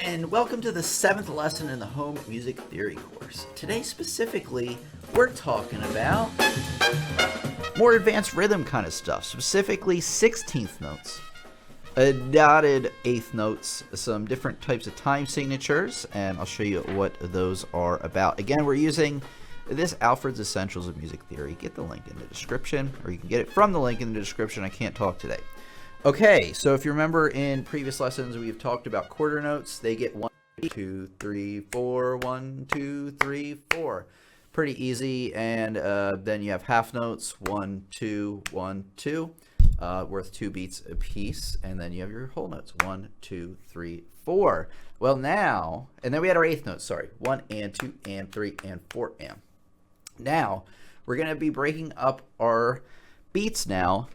And welcome to the 7th lesson in the home music theory course. Today specifically, we're talking about more advanced rhythm kind of stuff, specifically 16th notes, dotted eighth notes, some different types of time signatures, and I'll show you what those are about. Again, we're using this Alfred's Essentials of Music Theory. Get the link in the description, or you can get it from the link in the description. I can't talk today. Okay, so if you remember in previous lessons, we've talked about quarter notes. They get 1, 2, 3, 4, 1, 2, 3, 4. Pretty easy. And then you have half notes, 1, 2, 1, 2, worth 2 beats a piece. And then you have your whole notes, 1, 2, 3, 4. Well, now, and then we had our eighth notes, sorry, 1 and 2 and 3 and 4 and. Now, we're going to be breaking up our beats now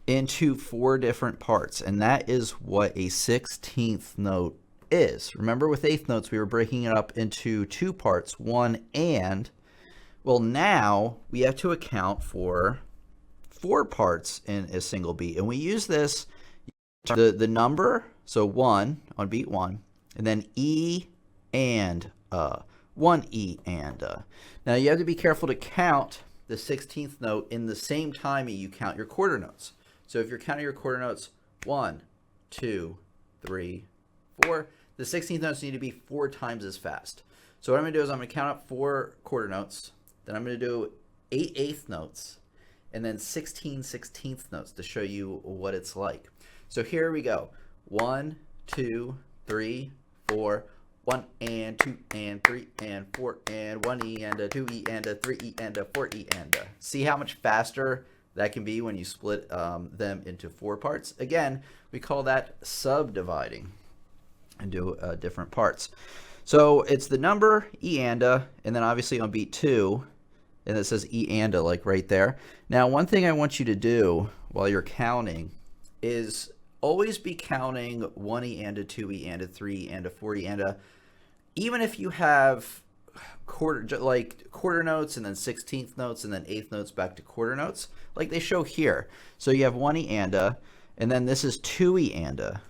into 4 different parts, and that is what a 16th note is. Remember, with eighth notes we were breaking it up into 2 parts, 1 and. Well, now we have to account for 4 parts in a single beat, and we use this the number, so 1 on beat 1, and then E and 1 E and. Now you have to be careful to count the 16th note in the same time you count your quarter notes. So if you're counting your quarter notes, 1, 2, 3, 4, the 16th notes need to be 4 times as fast. So what I'm going to do is I'm going to count up 4 quarter notes, then I'm going to do 8 eighth notes, and then 16 16th notes to show you what it's like. So here we go. 1, 2, 3, 4, 1 and 2 and 3 and 4 and 1 E and a 2 E and a 3 E and a 4 E and a. See how much faster that can be when you split them into 4 parts. Again, we call that subdividing and do different parts. So it's the number E and a, and then obviously on beat 2, and it says E and a like right there. Now, one thing I want you to do while you're counting is always be counting 1 E and a, 2 E and a, 3 E and a, 4 E and a, even if you have quarter notes and then 16th notes and then eighth notes back to quarter notes like they show here. So you have 1 E and a, and then this is 2 E and a,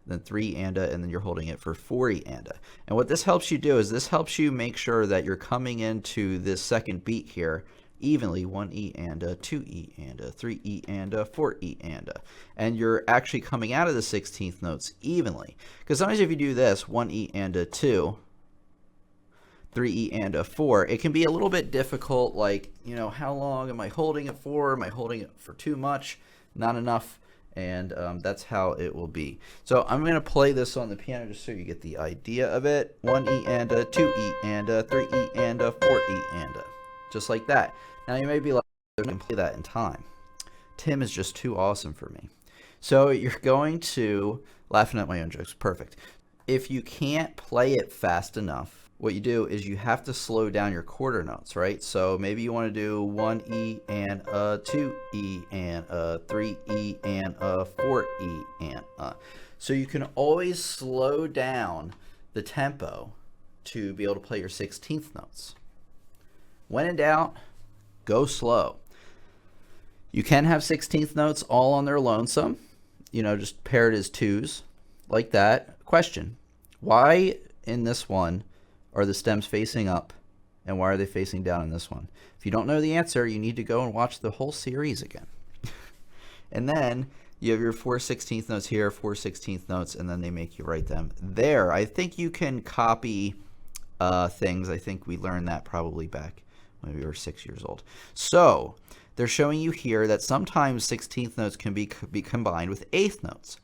then 3 E and a, and then you're holding it for 4 E and a. And what this helps you do is this helps you make sure that you're coming into this second beat here evenly, 1 E and a, 2 E and a, 3 E and a, 4 E and a, and you're actually coming out of the 16th notes evenly. Because sometimes if you do this, 1 E and a 2, 3 E and a 4, it can be a little bit difficult, like, you know, how long am I holding it for? Am I holding it for too much? Not enough? And that's how it will be. So I'm going to play this on the piano just so you get the idea of it. 1 E and a, 2 E and a, 3 E and a, 4 E and a. Just like that. Now you may be like, I can play that in time. Tim is just too awesome for me. So you're going to, laughing at my own jokes, perfect. If you can't play it fast enough, what you do is you have to slow down your quarter notes, right? So maybe you want to do 1 E and a, 2 E and a, 3 E and a, 4 E and a. So you can always slow down the tempo to be able to play your 16th notes. When in doubt, go slow. You can have 16th notes all on their lonesome, you know, just paired as 2s like that. Question: why in this one are the stems facing up, and why are they facing down in this one? If you don't know the answer, you need to go and watch the whole series again. And then you have your 4 16th notes here, 4 16th notes, and then they make you write them there. I think you can copy things. I think we learned that probably back when we were 6 years old. So they're showing you here that sometimes 16th notes can be combined with eighth notes.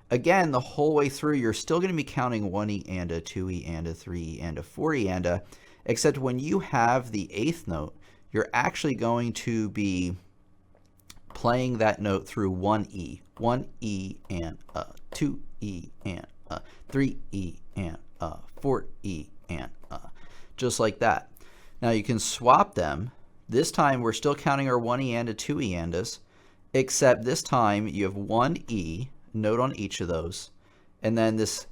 Again, the whole way through, you're still going to be counting 1 E and a, 2 E and a, 3 E and a, 4 E and a, except when you have the eighth note, you're actually going to be playing that note through 1 E. 1 E and a, 2 E and a, 3 E and a, 4 E and a, just like that. Now you can swap them. This time we're still counting our 1 E and a, 2 E and a's, except this time you have 1 E note on each of those, and then this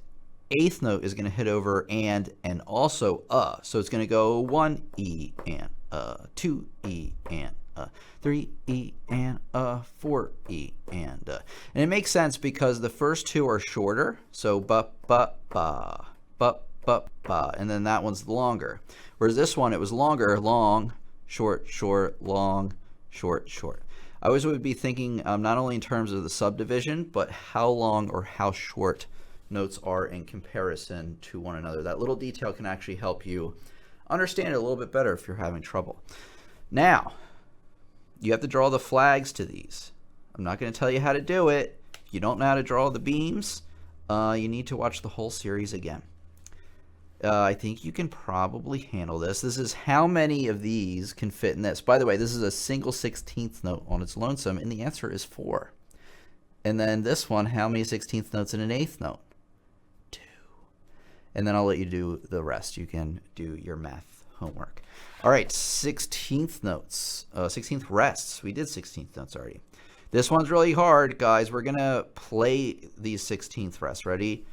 eighth note is going to hit over and also so it's going to go 1 E and 2 E and 3 E and 4 E and it makes sense because the first 2 are shorter, so ba ba ba ba, and then that one's longer. Whereas this one, it was longer, long, short, short, long, short, short. I always would be thinking not only in terms of the subdivision, but how long or how short notes are in comparison to one another. That little detail can actually help you understand it a little bit better if you're having trouble. Now, you have to draw the flags to these. I'm not going to tell you how to do it. If you don't know how to draw the beams, you need to watch the whole series again. I think you can probably handle this. This is how many of these can fit in this. By the way, this is a single 16th note on its lonesome, and the answer is 4. And then this one, how many 16th notes in an 8th note? 2. And then I'll let you do the rest. You can do your math homework. All right, 16th notes, 16th rests. We did 16th notes already. This one's really hard, guys. We're going to play these 16th rests. Ready?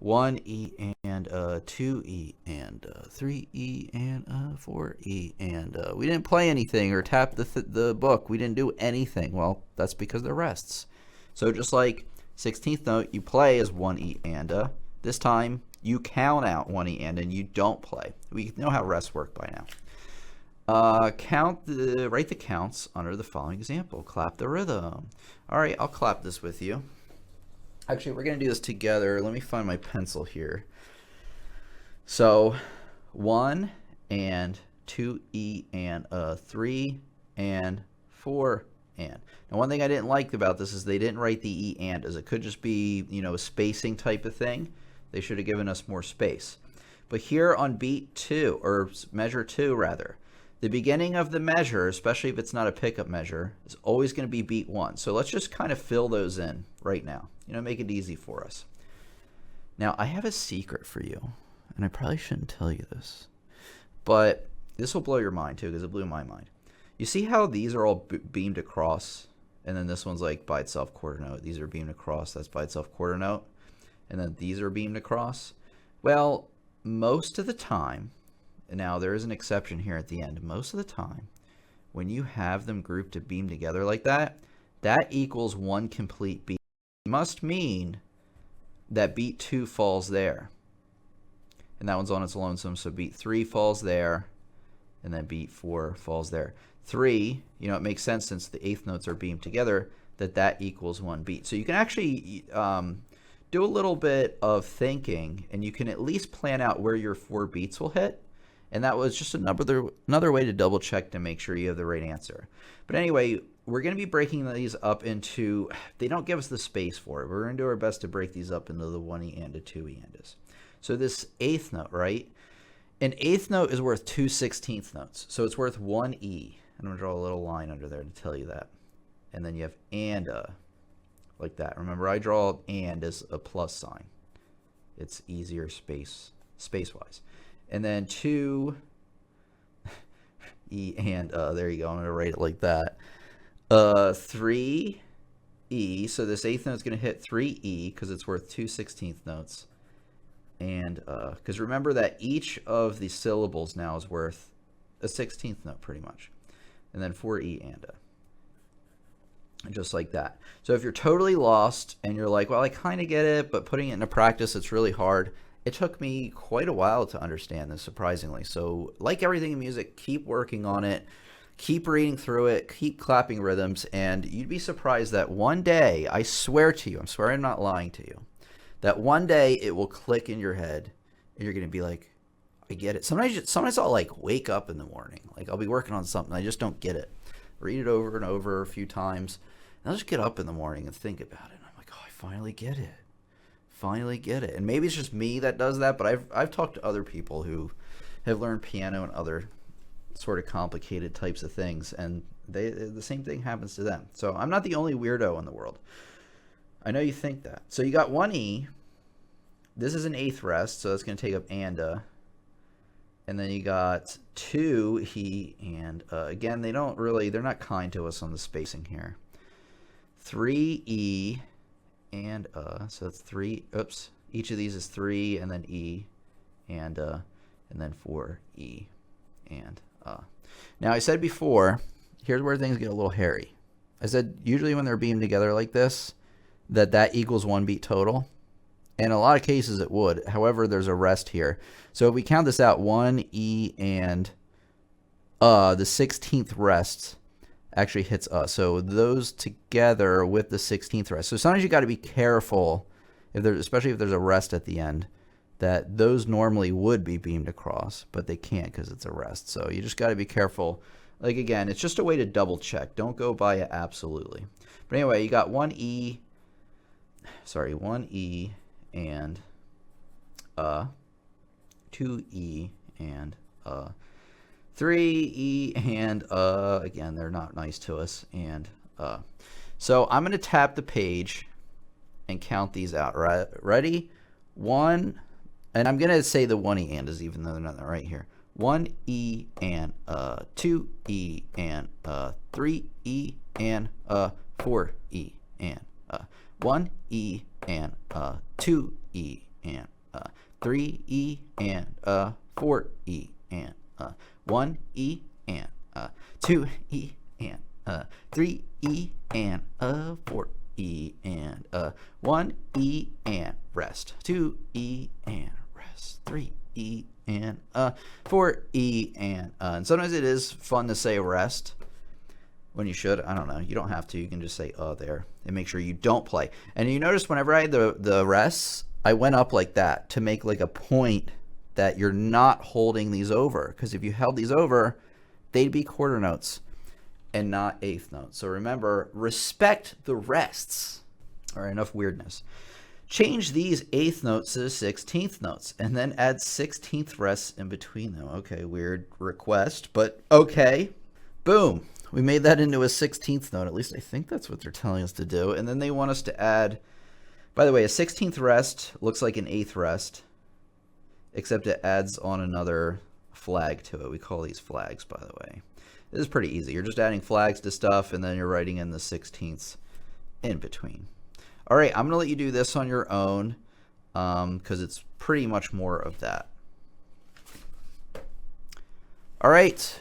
1E and 2E and 3E and 4E and we didn't play anything or tap the book. We didn't do anything. Well, that's because they're rests. So just like 16th note, you play as 1E and this time you count out 1E and you don't play. We know how rests work by now. Write the counts under the following example. Clap the rhythm. All right, I'll clap this with you. Actually, we're going to do this together. Let me find my pencil here. So 1 and 2E and 3 and 4 and. Now, one thing I didn't like about this is they didn't write the E and, as it could just be, a spacing type of thing. They should have given us more space. But here on beat 2, or measure 2 rather, the beginning of the measure, especially if it's not a pickup measure, is always going to be beat 1. So let's just kind of fill those in right now. Make it easy for us. Now, I have a secret for you, and I probably shouldn't tell you this, but this will blow your mind too, because it blew my mind. You see how these are all beamed across, and then this one's like by itself quarter note. These are beamed across, that's by itself quarter note, and then these are beamed across. Well, most of the time, and now there is an exception here at the end, most of the time, when you have them grouped to beam together like that, that equals one complete beat. Must mean that beat 2 falls there, and that one's on its lonesome, so beat 3 falls there, and then beat 4 falls there. 3, it makes sense since the 8th notes are beamed together that equals 1 beat. So you can actually do a little bit of thinking, and you can at least plan out where your 4 beats will hit. And that was just another way to double check to make sure you have the right answer. But anyway, we're going to be breaking these up into, they don't give us the space for it. We're going to do our best to break these up into the 1E and a 2E andas. So this 8th note, right? An 8th note is worth 2 16th notes. So it's worth 1E. I'm going to draw a little line under there to tell you that. And then you have anda, like that. Remember, I draw and as a plus sign. It's easier space-wise. And then 2 E and there you go. I'm going to write it like that. 3 E. So this 8th note is going to hit 3 E because it's worth 2 16th notes. And because remember that each of the syllables now is worth a 16th note pretty much. And then 4 E and just like that. So if you're totally lost and you're like, well, I kind of get it, but putting it into practice, it's really hard. It took me quite a while to understand this, surprisingly. So like everything in music, keep working on it, keep reading through it, keep clapping rhythms, and you'd be surprised that one day, I swear to you, I'm swearing I'm not lying to you, that one day it will click in your head and you're going to be like, I get it. Sometimes I'll like wake up in the morning, like I'll be working on something, I just don't get it. Read it over and over a few times, and I'll just get up in the morning and think about it. And I'm like, oh, I finally get it. Finally get it. And maybe it's just me that does that, but I've talked to other people who have learned piano and other sort of complicated types of things, and the same thing happens to them. So I'm not the only weirdo in the world. I know you think that. So you got 1E. This is an 8th rest, so that's going to take up anda. And then you got 2 he and again, they're not kind to us on the spacing here. 3 E and so that's 3, oops, each of these is 3 and then E and then 4 E and Now I said before, here's where things get a little hairy. I said usually when they're beamed together like this, that equals 1 beat total. In a lot of cases it would. However, there's a rest here. So if we count this out, 1, E, and the 16th rest actually hits So those together with the 16th rest. So sometimes you got to be careful, especially if there's a rest at the end, that those normally would be beamed across, but they can't because it's a rest. So you just got to be careful. Like, again, it's just a way to double check. Don't go by it absolutely. But anyway, you got 1 E and 2 E and 3 E and again, they're not nice to us, and so I'm going to tap the page and count these out. Ready? 1, and I'm going to say the 1 E and is, even though they're not right here. 1 E and 2 E and 3 E and 4 E and 1 E and 2 E and 3 E and 4 E and 1 E and 2 E and 3 E and 4 E and 1 E and rest, 2 E and rest, 3 E and 4 E and sometimes it is fun to say rest when you should. I don't know. You don't have to. You can just say there and make sure you don't play. And you notice whenever I had the rests, I went up like that to make like a point that you're not holding these over, because if you held these over, they'd be quarter notes and not eighth notes. So remember, respect the rests. All right, enough weirdness. Change these eighth notes to the 16th notes and then add 16th rests in between them. Okay, weird request, but okay. Boom. We made that into a 16th note. At least I think that's what they're telling us to do. And then they want us to add, by the way, a 16th rest looks like an 8th rest, except it adds on another flag to it. We call these flags, by the way. This is pretty easy. You're just adding flags to stuff, and then you're writing in the 16ths in between. All right, I'm going to let you do this on your own because it's pretty much more of that. All right.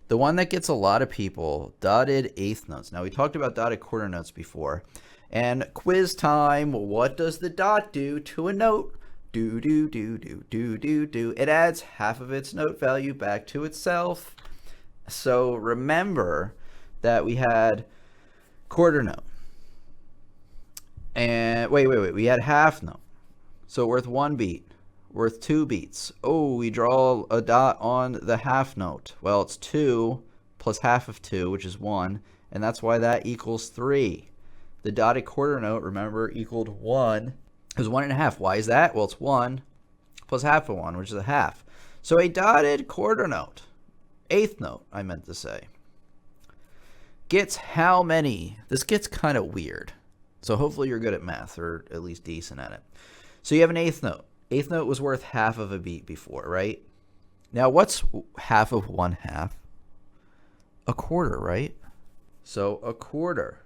The one that gets a lot of people, dotted eighth notes. Now, we talked about dotted quarter notes before. And quiz time, what does the dot do to a note? Do, do, do, do, do, do, do. It adds half of its note value back to itself. So remember that we had quarter note. And wait, we had half note. So worth 1 beat. Worth 2 beats. Oh, we draw a dot on the half note. Well, it's 2 plus half of 2, which is 1, and that's why that equals 3. The dotted quarter note, remember, equaled 1. It was 1.5. Why is that? Well, it's 1 plus half of 1, which is a half. So a dotted quarter note, eighth note, I meant to say, gets how many? This gets kind of weird. So hopefully you're good at math, or at least decent at it. So you have an eighth note. Eighth note was worth half of a beat before, right? Now, what's half of 1/2? A quarter, right? So a quarter.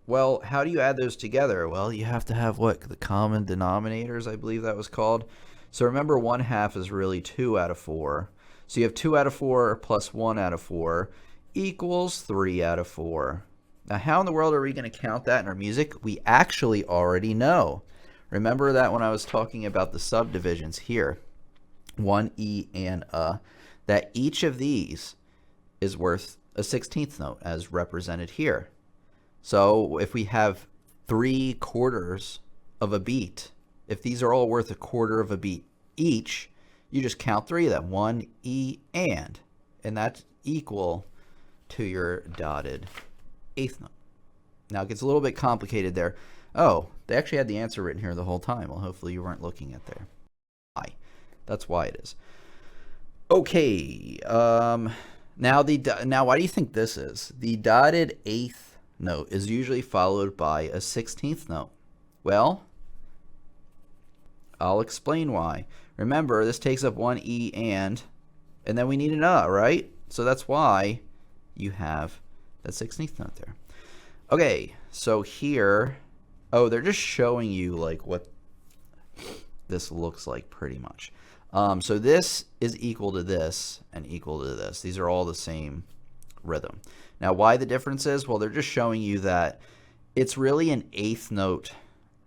Well, how do you add those together? Well, you have to have what? The common denominators, I believe that was called. So remember, 1/2 is really 2 out of 4. So you have 2 out of 4 plus 1 out of 4 equals 3 out of 4. Now, how in the world are we going to count that in our music? We actually already know. Remember that when I was talking about the subdivisions here, 1 E and that each of these is worth a 16th note as represented here. So if we have 3 quarters of a beat, if these are all worth a quarter of a beat each, you just count 3 of them, 1 E and that's equal to your dotted eighth note. Now it gets a little bit complicated there. Oh, they actually had the answer written here the whole time. Well, hopefully you weren't looking at there. That's why it is. Okay. Now why do you think this is? The dotted eighth note is usually followed by a 16th note. Well, I'll explain why. Remember, this takes up 1 E and then we need an right? So that's why you have that 16th note there. Okay, so here, they're just showing you like what this looks like pretty much. So this is equal to this and equal to this. These are all the same rhythm. Now, why the difference is? Well, they're just showing you that it's really an eighth note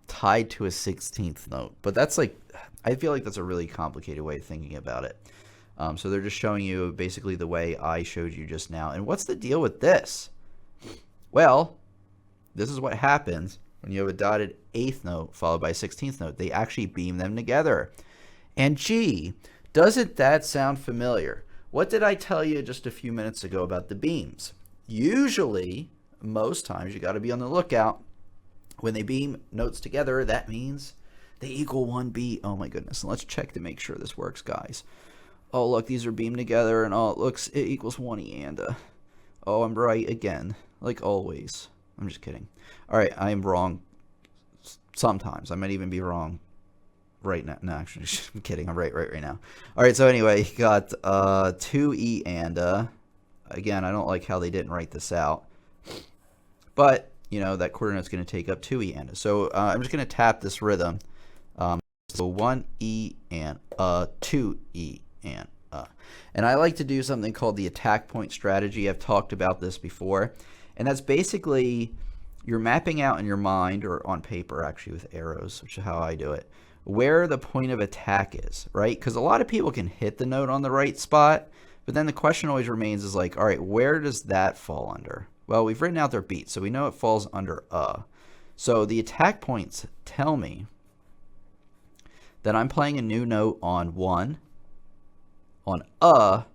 tied to a 16th note. But that's like, I feel like that's a really complicated way of thinking about it. So they're just showing you basically the way I showed you just now. And what's the deal with this? Well, this is what happens when you have a dotted 8th note followed by a 16th note. They actually beam them together. And gee, doesn't that sound familiar? What did I tell you just a few minutes ago about the beams? Usually, most times, you got to be on the lookout. When they beam notes together, that means they equal one beat. Oh my goodness. And let's check to make sure this works, guys. Oh, look, these are beamed together, and oh, it equals one eanda. Oh, I'm right again, like always. I'm just kidding. All right, I am wrong sometimes. I might even be wrong right now. No, actually, I'm kidding. I'm right now. All right, so anyway, you got 2 eanda. Again, I don't like how they didn't write this out. But, you know, that quarter note's going to take up 2 eanda. So I'm just going to tap this rhythm. So 1 E and 2 E and And I like to do something called the attack point strategy. I've talked about this before. And that's basically you're mapping out in your mind, or on paper actually with arrows, which is how I do it, where the point of attack is, right? Because a lot of people can hit the note on the right spot, but then the question always remains is like, all right, where does that fall under? Well, we've written out their beats, so we know it falls under So the attack points tell me that I'm playing a new note on 1, on of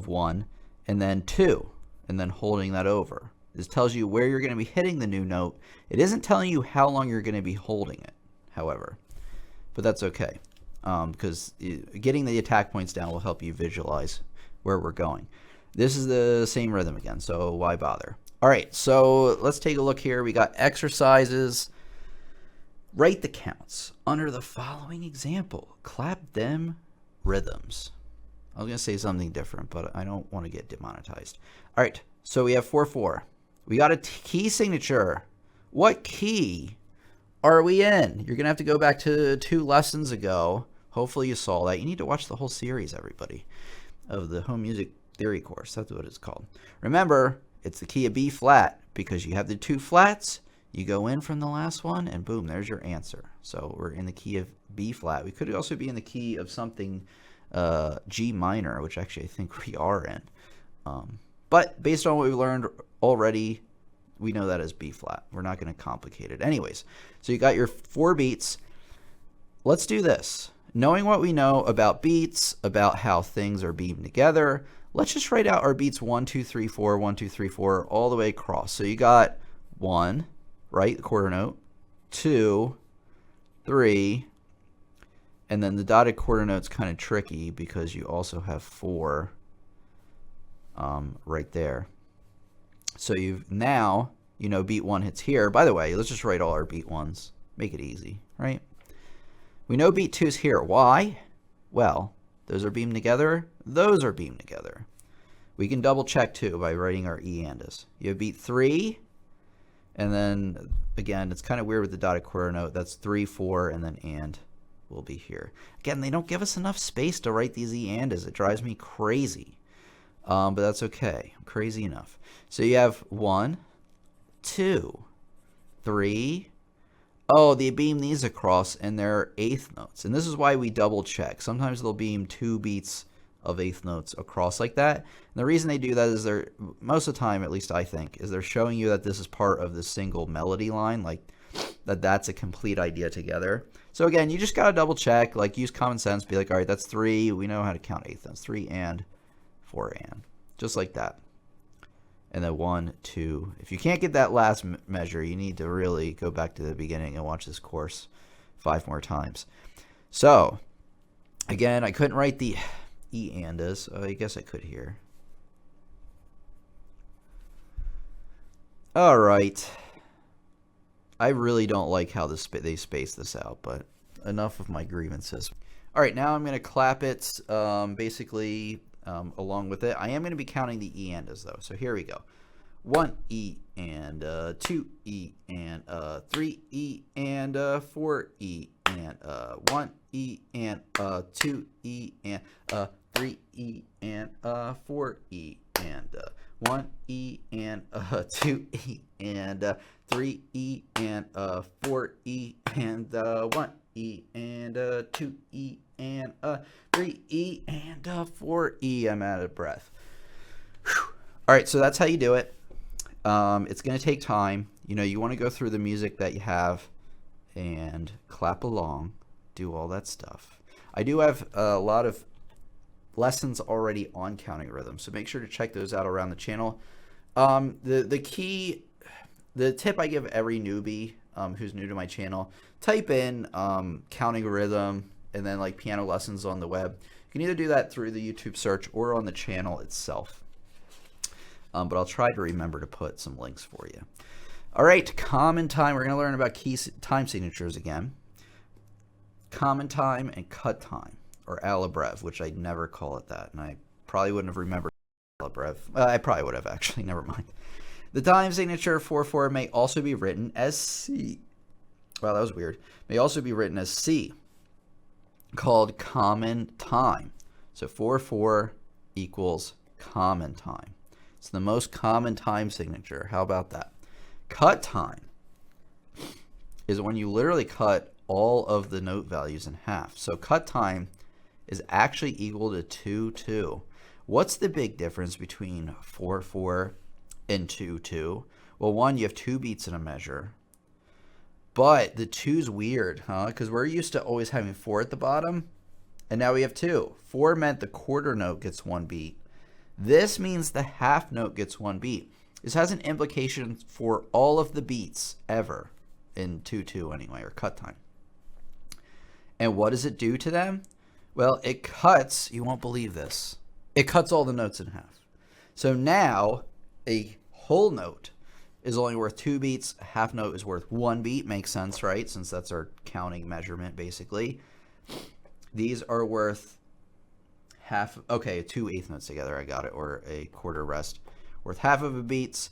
1, and then 2, and then holding that over. This tells you where you're going to be hitting the new note. It isn't telling you how long you're going to be holding it, however, but that's okay, because getting the attack points down will help you visualize where we're going. This is the same rhythm again, so why bother? All right, so let's take a look here. We got exercises. Write the counts under the following example. Clap them rhythms. I was going to say something different, but I don't want to get demonetized. All right, so we have 4/4. We got a key signature. What key are we in? You're going to have to go back to 2 lessons ago. Hopefully you saw that. You need to watch the whole series, everybody, of the home music theory course. That's what it's called. Remember, it's the key of B flat, because you have the 2 flats. You go in from the last one, and boom, there's your answer. So we're in the key of B flat. We could also be in the key of something G minor, which actually I think we are in. But based on what we've learned already, we know that as B flat. We're not going to complicate it. Anyways, so you got your 4 beats. Let's do this. Knowing what we know about beats, about how things are beamed together, let's just write out our beats 1, 2, 3, 4, 1, 2, 3, 4, all the way across. So you got 1, right, the quarter note, 2, 3, and then the dotted quarter note's kind of tricky because you also have 4 right there. So you've now, you know, beat 1 hits here. By the way, let's just write all our beat 1s. Make it easy, right? We know beat 2's here. Why? Well, those are beamed together. Those are beamed together. We can double check too by writing our eandas. You have beat 3, and then again, it's kind of weird with the dotted quarter note. That's 3, 4, and then and will be here. Again, they don't give us enough space to write these eandas. It drives me crazy. But that's okay. I'm crazy enough. So you have 1, 2, 3. Oh, they beam these across, and they're 8th notes. And this is why we double check. Sometimes they'll beam 2 beats of 8th notes across like that. And the reason they do that is they're, most of the time, at least I think, is they're showing you that this is part of the single melody line, like that's a complete idea together. So again, you just got to double check, like use common sense, be like, all right, that's 3. We know how to count 8th notes. 3 and 4 and. Just like that. And then 1, 2. If you can't get that last measure, you need to really go back to the beginning and watch this course 5 more times. So, again, I couldn't write the eandas. I guess I could here. All right. I really don't like how they space this out, but enough of my grievances. All right, now I'm going to clap it basically along with it. I am going to be counting the eandas though. So here we go. 1 E and 2 E and 3 E and 4 E and 1 E and 2 E and 3 E and 4 E and 1 E and 2 E and 3 E and 4 E and 1 E and 2 E and 3 E and 4 E. I'm out of breath. Whew. All right, so that's how you do it. It's going to take time. You know, you want to go through the music that you have and clap along, do all that stuff. I do have a lot of lessons already on counting rhythm, so make sure to check those out around the channel. The tip I give every newbie who's new to my channel, type in counting rhythm and then like piano lessons on the web. You can either do that through the YouTube search or on the channel itself. But I'll try to remember to put some links for you. All right, common time. We're going to learn about key time signatures again. Common time and cut time, or alabrev, which I never call it that, and I probably wouldn't have remembered alabrev. I probably would have, actually. Never mind. The time signature 4/4 may also be written as C. Wow, that was weird. May also be written as C, called common time. So 4/4 equals common time. It's the most common time signature. How about that? Cut time is when you literally cut all of the note values in half. So cut time is actually equal to 2/2. What's the big difference between 4/4 and 2/2? Well, one, you have 2 beats in a measure, but the 2's weird, huh? Because we're used to always having 4 at the bottom, and now we have 2. 4 meant the quarter note gets 1 beat. This means the half note gets 1 beat. This has an implication for all of the beats ever in 2/2 anyway, or cut time. And what does it do to them? Well, it cuts, you won't believe this, it cuts all the notes in half. So now a whole note is only worth 2 beats, a half note is worth 1 beat. Makes sense, right? Since that's our counting measurement, basically. These are worth half, okay, 2 eighth notes together, I got it, or a quarter rest, worth half of a beat,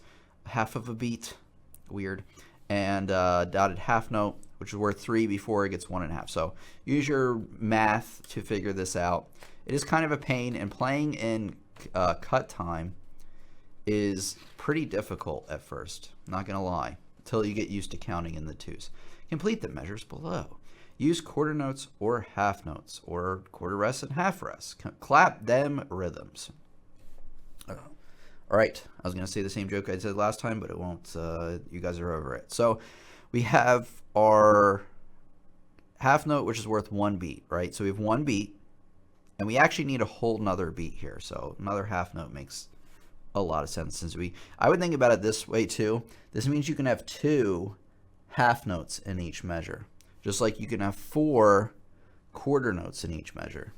weird, and dotted half note, which is worth 3 before it gets 1.5. So use your math to figure this out. It is kind of a pain, and playing in cut time is pretty difficult at first, not gonna lie, until you get used to counting in the 2's. Complete the measures below. Use quarter notes or half notes, or quarter rests and half rests. Clap them rhythms. All right, I was going to say the same joke I said last time, but it won't. You guys are over it. So we have our half note, which is worth 1 beat, right? So we have 1 beat, and we actually need a whole nother beat here. So another half note makes a lot of sense. Since I would think about it this way too. This means you can have 2 half notes in each measure, just like you can have 4 quarter notes in each measure.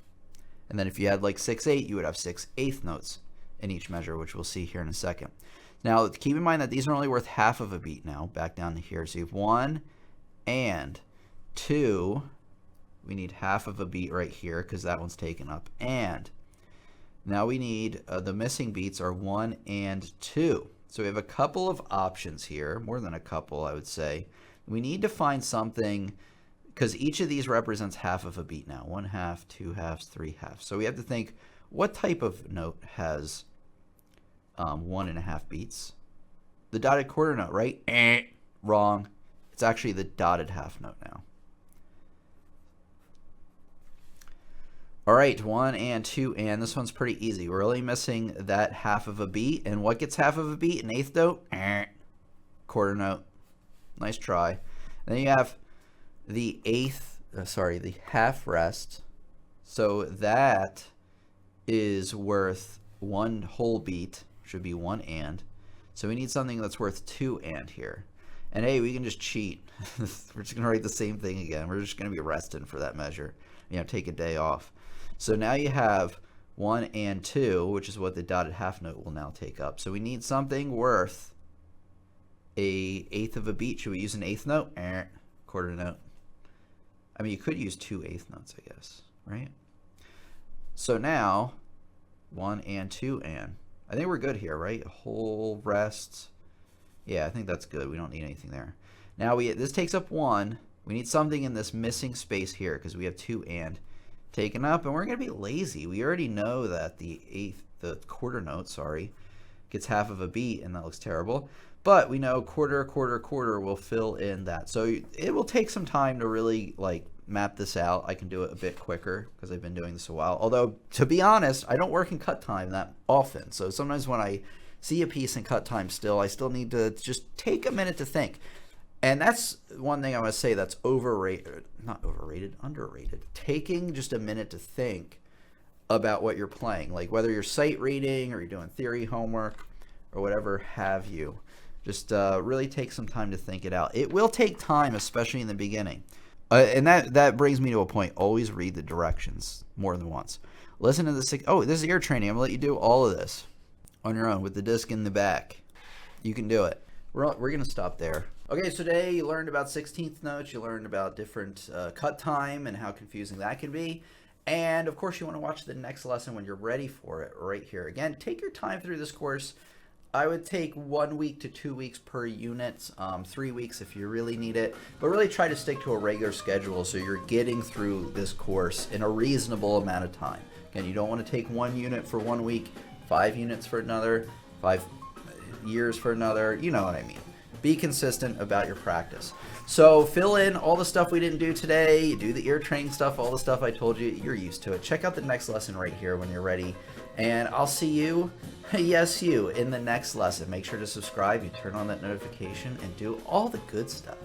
And then if you had like 6/8, you would have 6/8 notes in each measure, which we'll see here in a second. Now, keep in mind that these are only worth half of a beat now, back down to here. So you have 1 and 2. We need half of a beat right here because that one's taken up. And now we need, the missing beats are 1 and 2. So we have a couple of options here, more than a couple, I would say. We need to find something, because each of these represents half of a beat now. 1 half, 2 halves, 3 halves. So we have to think, what type of note has 1.5 beats? The dotted quarter note, right? Wrong. It's actually the dotted half note now. All right, 1 and 2 and. This one's pretty easy. We're only missing that half of a beat. And what gets half of a beat? An eighth note? Quarter note. Nice try. Then you have the the half rest. So that is worth 1 whole beat, should be 1 and. So we need something that's worth 2 and here. And hey, we can just cheat. We're just gonna write the same thing again. We're just gonna be resting for that measure. You know, take a day off. So now you have 1 and 2, which is what the dotted half note will now take up. So we need something worth a eighth of a beat. Should we use an eighth note? Quarter note. I mean, you could use 2 eighth notes, I guess, right? So now, 1 and 2 and. I think we're good here, right? A whole rest. Yeah, I think that's good. We don't need anything there. Now, this takes up 1. We need something in this missing space here because we have 2 and taken up, and we're going to be lazy. We already know that the quarter note, gets half of a beat, and that looks terrible. But we know quarter, quarter, quarter will fill in that. So it will take some time to really like map this out. I can do it a bit quicker because I've been doing this a while. Although, to be honest, I don't work in cut time that often. So sometimes when I see a piece in cut time still, I still need to just take a minute to think. And that's one thing I want to say that's overrated, not overrated, underrated. Taking just a minute to think about what you're playing, like whether you're sight reading or you're doing theory homework or whatever have you. Just really take some time to think it out. It will take time, especially in the beginning. And that brings me to a point. Always read the directions more than once. Listen to the oh, this is ear training. I'm going to let you do all of this on your own with the disc in the back. You can do it. We're going to stop there. Okay, so today you learned about 16th notes. You learned about different cut time and how confusing that can be. And, of course, you want to watch the next lesson when you're ready for it right here. Again, take your time through this course. I would take 1 week to 2 weeks per unit, 3 weeks if you really need it. But really try to stick to a regular schedule so you're getting through this course in a reasonable amount of time. Again, you don't want to take 1 unit for 1 week, 5 units for another, 5 years for another. You know what I mean. Be consistent about your practice. So fill in all the stuff we didn't do today. Do the ear training stuff, all the stuff I told you. You're used to it. Check out the next lesson right here when you're ready. And I'll see you, yes you, in the next lesson. Make sure to subscribe. You turn on that notification and do all the good stuff.